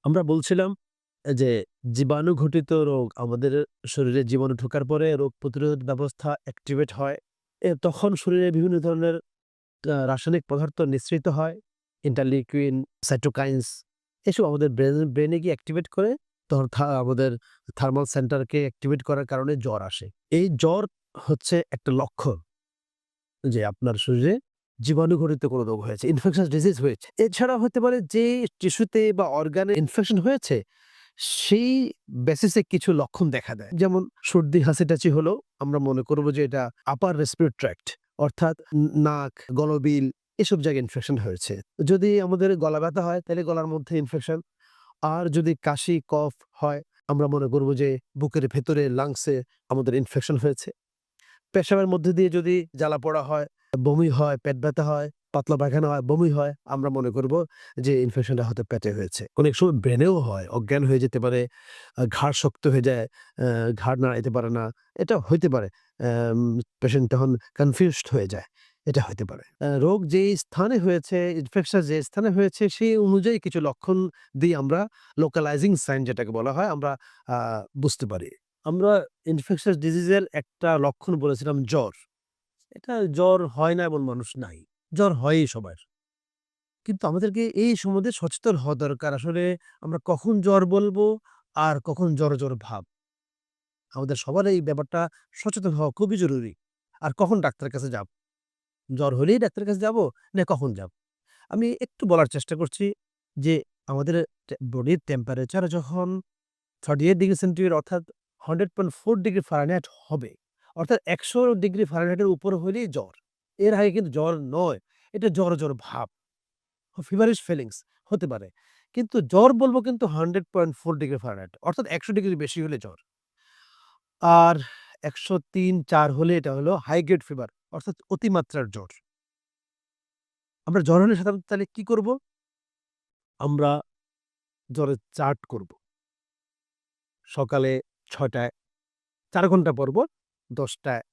আমরা বলছিলাম যে জীবাণু ঘটিত রোগ আমাদের শরীরে জীবাণু ঢোকার পরে রোগ প্রতিরোধ ব্যবস্থা অ্যাক্টিভেট হয়। তখন শরীরে বিভিন্ন ধরনের রাসায়নিক পদার্থ নিঃসৃত হয়। ইন্টারলিউকিন, সাইটোকাইনস এসব আমাদের ব্রেনে গিয়ে অ্যাক্টিভেট করে তখন আমাদের থার্মাল সেন্টারকে অ্যাক্টিভেট করার কারণে জ্বর আসে। এই জ্বর হচ্ছে একটা লক্ষণ যে আপনার শরীরে জীবাণুঘটিত কোনো রোগ হয়েছে, ইনফেকশাস ডিজিজ হয়েছে। এছাড়া হতে পারে যে টিস্যুতে বা অর্গানে ইনফেকশন হয়েছে, সেই বেসিসে কিছু লক্ষণ দেখা দেয়। যেমন সর্দি, হাঁচি-টাচি হলো আমরা মনে করব যে এটা আপার রেসপিরেটরি ট্র্যাক্ট অর্থাৎ নাক, গলবিল এসব জায়গায় ইনফেকশন হয়েছে। যদি আমাদের গলা ব্যথা হয় তাহলে গলার মধ্যে ইনফেকশন। আর যদি কাশি, কফ হয় আমরা মনে করব যে বুকের ভেতরে লাংসে আমাদের ইনফেকশন হয়েছে। পেশাবের মধ্যে দিয়ে যদি জ্বালা-পোড়া হয়, বমি হয়, পেট ব্যথা হয়, পাতলা পায়খানা হয়, বমি হয়, আমরা মনে করব যে ইনফেকশনটা হয়তো পেটে হয়েছে। অনেক সময় ব্রেনেও হয়, অজ্ঞান হয়ে যেতে পারে, ঘাড় শক্ত হয়ে যায়, অ্যা ঘাড় নাড়াইতে পারে না। এটা হইতে পারে। পেশেন্ট তখন কনফিউজড হয়ে যায়। এটা হইতে পারে। রোগ যেই স্থানে হয়েছে, ইনফেকশন যে স্থানে হয়েছে সেই অনুযায়ী কিছু লক্ষণ দিয়ে আমরা লোকালাইজিং সাইন যেটাকে বলা হয় আমরা আ বুঝতে পারি। আমরা ইনফেকশাস ডিজিজের একটা লক্ষণ বলেছিলাম জ্বর। এটা জ্বর হয় না এমন মানুষ নাই। জ্বর হয়ই সবার। কিন্তু আমাদেরকে এই সম্বন্ধে সচেতন হওয়া দরকার। আসলে আমরা কখন জ্বর বলবো আর কখন জ্বর ভাব। আমাদের সবার এই ব্যাপারটা সচেতন হওয়া খুবই জরুরি। আর কখন ডাক্তারের কাছে যাব? জ্বর হলেই ডাক্তারের কাছে যাব না কখন যাব? আমি একটু বলার চেষ্টা করছি যে আমাদের বডির টেম্পারেচার যখন 38 ডিগ্রি সেন্টিগ্রেড অর্থাৎ 100.4 ডিগ্রি ফারেনহাইট হবে। অর্থাৎ ১০০ ডিগ্রি ফারেনহাইটের উপর হইলেই জ্বর। এর আগে কিন্তু জ্বর নয়। এটা জ্বর ভাব। ফিভারিশ ফিলিংস হতে পারে। কিন্তু জ্বর বলব কিন্তু 100.4 ডিগ্রি ফারেনহাইট অর্থাৎ ১০০ ডিগ্রির বেশি হলে জ্বর। আর ১০৩-৪ হলে এটা হলো হাই গ্রেড ফিভার অর্থাৎ অতিমাত্রার জ্বর। আমরা জ্বর হলে সাধারণত তাহলে কি করব? আমরা জ্বরের চার্ট করব। সকালে ৬ টায় ৪ ঘন্টা পরপর ১০ টায়,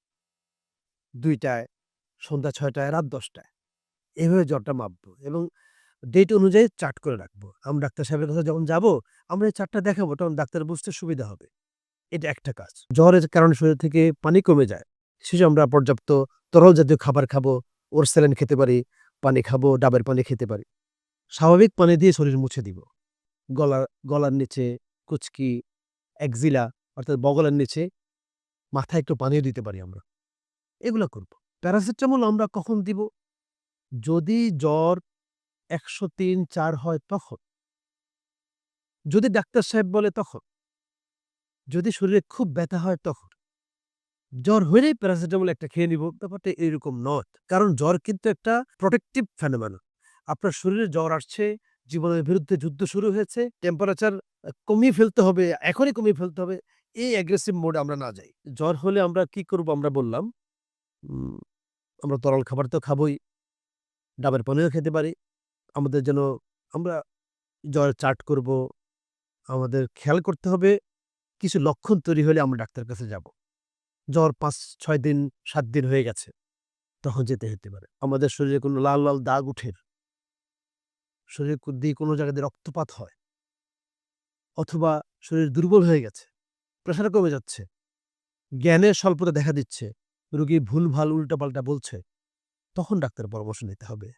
২ টায়, সন্ধ্যা ৬ টায়, রাত ১০ টায়। এভাবে জ্বরটা মাপবো এবং ডেট অনুযায়ী চার্ট করে রাখবো। আমরা ডাক্তার সাহেবের কাছে যখন যাবো, আমরা এই চার্টটা দেখাবো তখন ডাক্তার বুঝতে সুবিধা হবে। এটা একটা কাজ। জ্বরের কারণে শরীর থেকে পানি কমে যায়। সেজন্য আমরা পর্যাপ্ত তরল জাতীয় খাবার খাবো, ওরসালাইন খেতে পারি, পানি খাবো, ডাবের পানি খেতে পারি। স্বাভাবিক পানি দিয়ে শরীর মুছে দিব। গলা গলার নিচে, কুচকি, এক্সিলা অর্থাৎ বগলের নিচে, মাথায় একটু পানিও দিতে পারি আমরা। এগুলা করব। প্যারাসিটামল আমরা কখন দিব? যদি জ্বর ১০৩-৪ হয় তখন। যদি ডাক্তার সাহেব বলে তখন। যদি শরীরে খুব ব্যথা হয় তখন। জ্বর হইলেই প্যারাসিটামল একটা খেয়ে নিব, ব্যাপারটা এরকম নয়। কারণ জ্বর কিন্তু একটা প্রোটেক্টিভ ফেনোমেনন। আপনার শরীরে জ্বর আসছে, জীবনের বিরুদ্ধে যুদ্ধ শুরু হয়েছে, টেম্পারেচার কমিয়ে ফেলতে হবে, এখনই কমিয়ে ফেলতে হবে। এই অ্যাগ্রেসিভ মোড আমরা না যাই। জ্বর হলে আমরা কি করব আমরা বললাম, উম আমরা তরল খাবার তো খাবোই, ডাবের পানিও খেতে পারি। আমাদের যেন আমরা জ্বরের চার্ট করব। আমাদের খেয়াল করতে হবে কিছু লক্ষণ তৈরি হলে আমরা ডাক্তারের কাছে যাব। জ্বর ৫-৬ দিন, ৭ দিন হয়ে গেছে। তখন যেতে হতে পারে। আমাদের শরীরে কোনো লাল দাগ উঠে, শরীর দিয়ে কোনো জায়গা দিয়ে রক্তপাত হয় অথবা শরীর দুর্বল হয়ে গেছে, প্রেশার কমে যাচ্ছে, জ্ঞানের স্বল্পতা দেখা দিচ্ছে, রোগী ভুলভাল উল্টাপাল্টা বলছে, তখন ডাক্তারের পরামর্শ নিতে হবে।